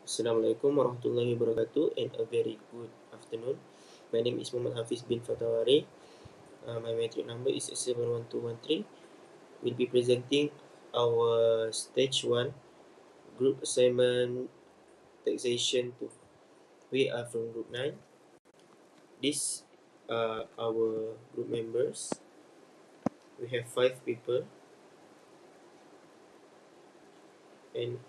Assalamualaikum warahmatullahi wabarakatuh and a very good afternoon. My name is Muhammad Hafiz bin Fatawari. My metric number is 71213. We'll be presenting our stage 1 group assignment taxation 2. We are from group 9. These are our group members. We have 5 people and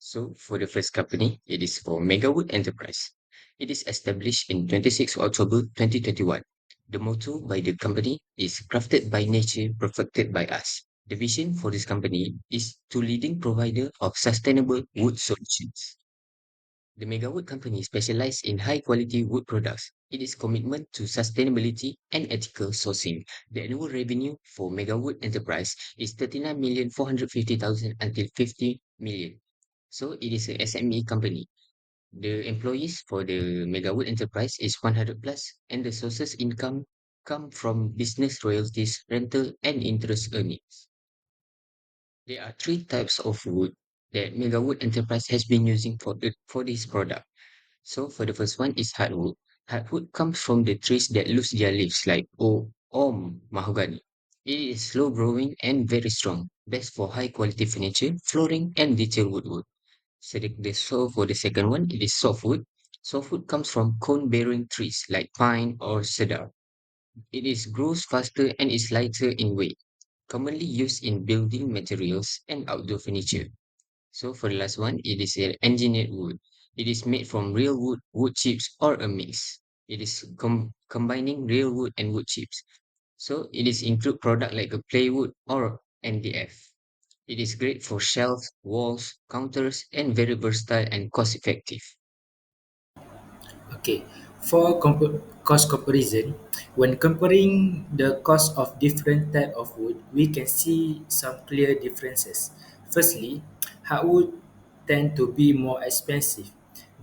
So, for the first company, it is for Megawood Enterprise. It is established in 26 October 2021. The motto by the company is crafted by nature, perfected by us. The vision for this company is to leading provider of sustainable wood solutions. The Megawood company specializes in high quality wood products. It is commitment to sustainability and ethical sourcing. The annual revenue for Megawood Enterprise is 39,450,000 until 50 million. So it is a SME company. The employees for the Megawood Enterprise is 100 plus, and the sources income come from business royalties, rental, and interest earnings. There are three types of wood that Megawood Enterprise has been using for this product. So for the first one is hardwood. Hardwood comes from the trees that lose their leaves like oak or mahogany. It is slow growing and very strong, best for high quality furniture, flooring, and detailed woodwork. So for the second one, it is softwood. Softwood comes from cone-bearing trees like pine or cedar. It is grows faster and is lighter in weight, commonly used in building materials and outdoor furniture. So for the last one, it is an engineered wood. It is made from real wood, wood chips, or a mix. It is combining real wood and wood chips. So it is include product like a plywood or MDF. It is great for shelves, walls, counters, and very versatile and cost effective. Okay, for cost comparison, when comparing the cost of different type of wood, we can see some clear differences. Firstly, hardwood tend to be more expensive.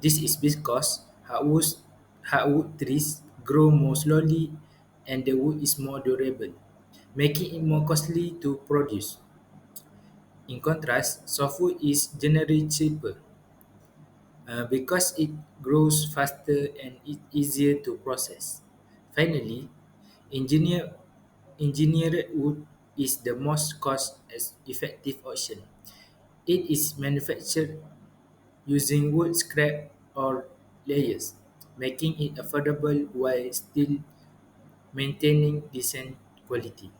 This is because hardwood trees grow more slowly and the wood is more durable, making it more costly to produce. In contrast, softwood is generally cheaper because it grows faster and it's easier to process. Finally, engineer, engineered wood is the most cost effective option. It is manufactured using wood scrap or layers, making it affordable while still maintaining decent quality.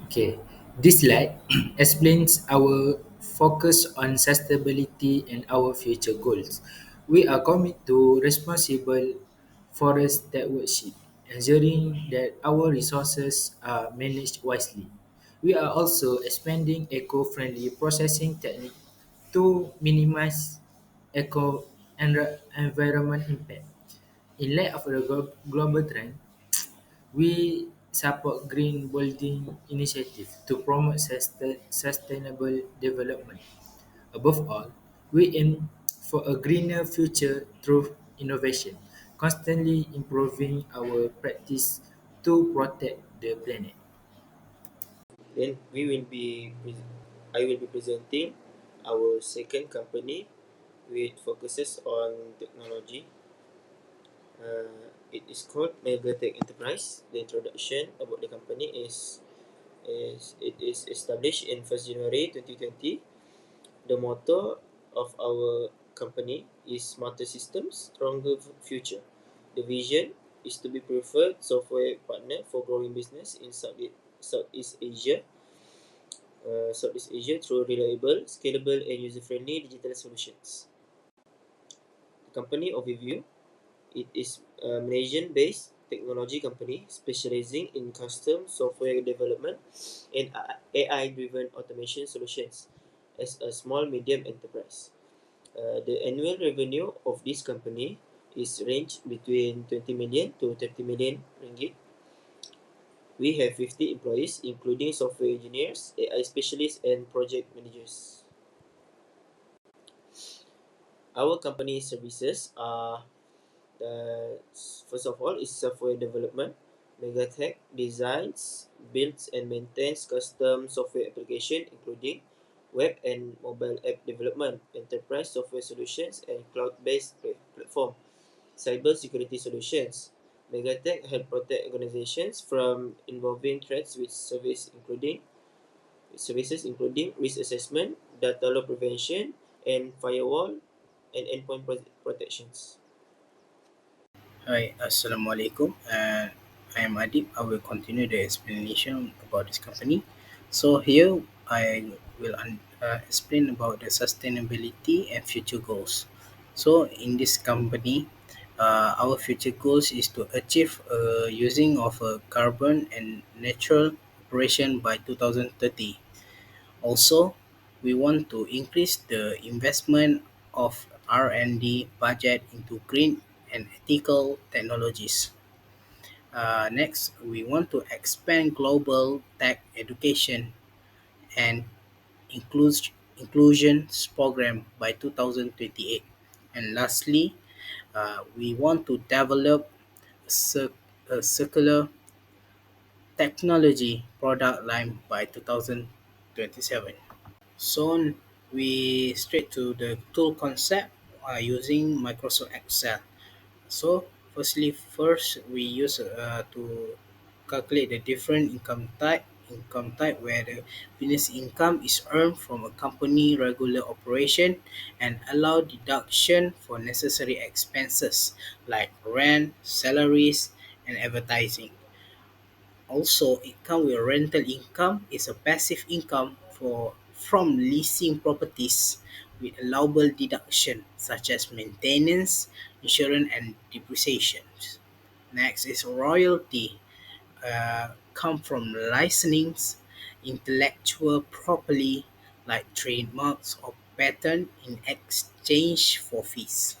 Okay, this slide explains our focus on sustainability and our future goals. We are committed to responsible forest stewardship, ensuring that our resources are managed wisely. We are also expanding eco-friendly processing techniques to minimize eco environment impact. In light of the global trend, we support green building initiatives to promote sustainable development. Above all, we aim for a greener future through innovation, constantly improving our practice to protect the planet. then I will be presenting our second company which focuses on technology. It is called Megatech Enterprise. The introduction about the company is it is established in 1st January 2020. The motto of our company is smarter systems, stronger future. The vision is to be preferred software partner for growing business in Southeast Asia, Southeast Asia through reliable, scalable, and user-friendly digital solutions. The company overview: it is a Malaysian-based technology company specializing in custom software development and AI-driven automation solutions as a small medium enterprise. The annual revenue of this company is range between 20 million to 30 million ringgit. We have 50 employees, including software engineers, AI specialists, and project managers. Our company services are the first of all is software development. Megatech designs, builds, and maintains custom software application, including web and mobile app development, enterprise software solutions, and cloud-based platform, cyber security solutions. Megatech help protect organizations from involving threats with services including risk assessment, data loss prevention, and firewall and endpoint protections. Hi, Assalamualaikum. I am Adib. I will continue the explanation about this company. So here I will explain about the sustainability and future goals. So in this company, our future goals is to achieve using of a carbon and natural operation by 2030. Also, we want to increase the investment of R&D budget into green and ethical technologies. Next, we want to expand global tech education and inclusions program by 2028. And lastly, we want to develop a circular technology product line by 2027. So we straight to the tool concept using Microsoft Excel. So first we use to calculate the different income type where the business income is earned from a company regular operation and allow deduction for necessary expenses like rent, salaries, and advertising. Also, income with rental income is a passive income from leasing properties with allowable deduction such as maintenance, insurance, and depreciation. Next is royalty, come from licensings, intellectual property like trademarks or patent in exchange for fees.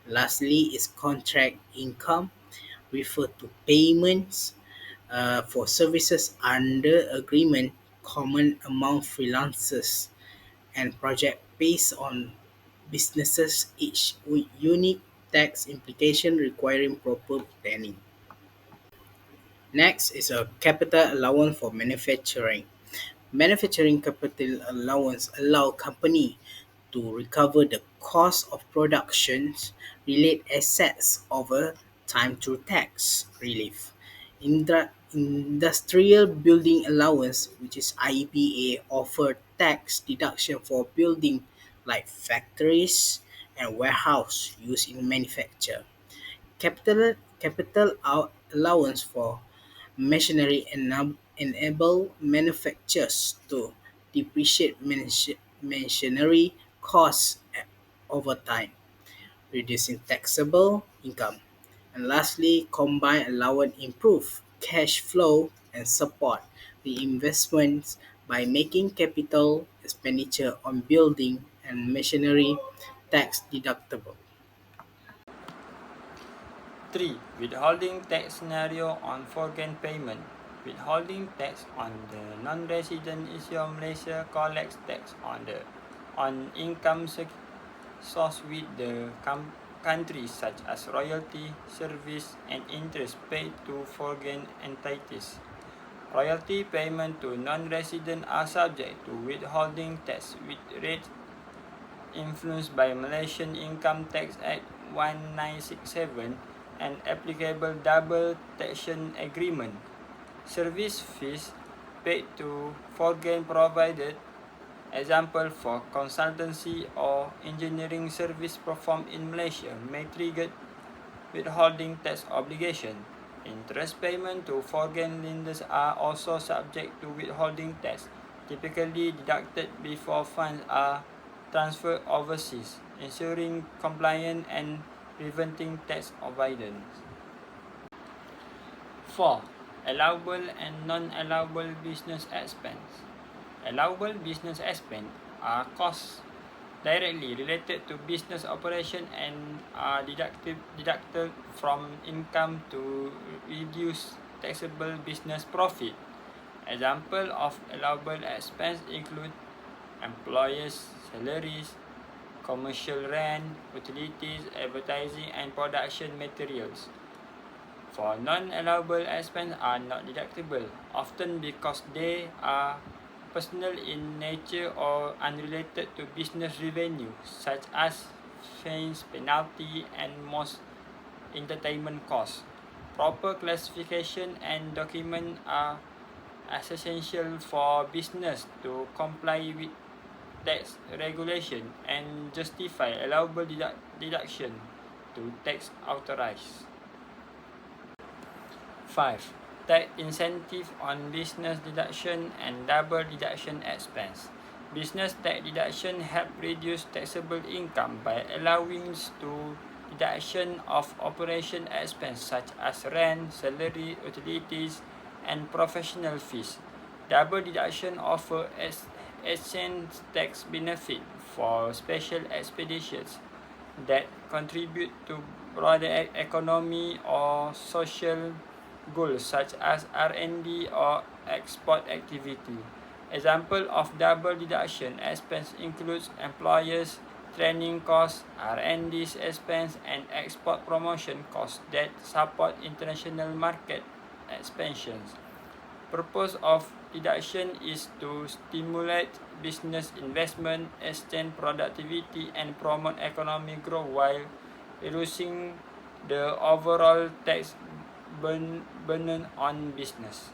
Lastly is contract income, refer to payments for services under agreement, common among freelancers, and project based on businesses each with unique tax implication requiring proper planning. Next is a capital allowance for manufacturing. Manufacturing capital allowance allow company to recover the cost of productions relate assets over time through tax relief. Industrial building allowance, which is IBA, offer tax deduction for building like factories and warehouse used in manufacture. Capital allowance for machinery enable manufacturers to depreciate machinery costs over time, reducing taxable income. And lastly, combined allowance improve cash flow and support the investments by making capital expenditure on building and machinery tax deductible. 3. Withholding tax scenario on foreign payment. Withholding tax on the non-resident Asia Malaysia collects tax on income source with the countries such as royalty, service, and interest paid to foreign entities. Royalty payment to non-resident are subject to withholding tax with rates influenced by Malaysian Income Tax Act 1967 and applicable double taxation agreement. Service fees paid to foreign provided, example for consultancy or engineering service performed in Malaysia, may trigger withholding tax obligation. Interest payment to foreign lenders are also subject to withholding tax, typically deducted before funds are transferred overseas, ensuring compliance and preventing tax avoidance. 4. Allowable and non-allowable business expense. Allowable business expense are costs directly related to business operation and are deducted from income to reduce taxable business profit. Example of allowable expense include employers' salaries, commercial rent, utilities, advertising, and production materials. For non-allowable expenses are not deductible, often because they are personal in nature or unrelated to business revenue, such as fines, penalty, and most entertainment costs. Proper classification and document are essential for business to comply with tax regulation and justify allowable deduction to tax authorized. 5. Tax incentive on business deduction and double deduction expense. Business tax deduction help reduce taxable income by allowing to deduction of operation expense such as rent, salary, utilities, and professional fees. Double deduction offer exchange tax benefit for special expeditions that contribute to broader economy or social goals such as R&D or export activity. Example of double deduction expense includes employers' training costs, R&D expense, and export promotion costs that support international market expansions. Purpose of deduction is to stimulate business investment, extend productivity, and promote economic growth while reducing the overall tax burden on business.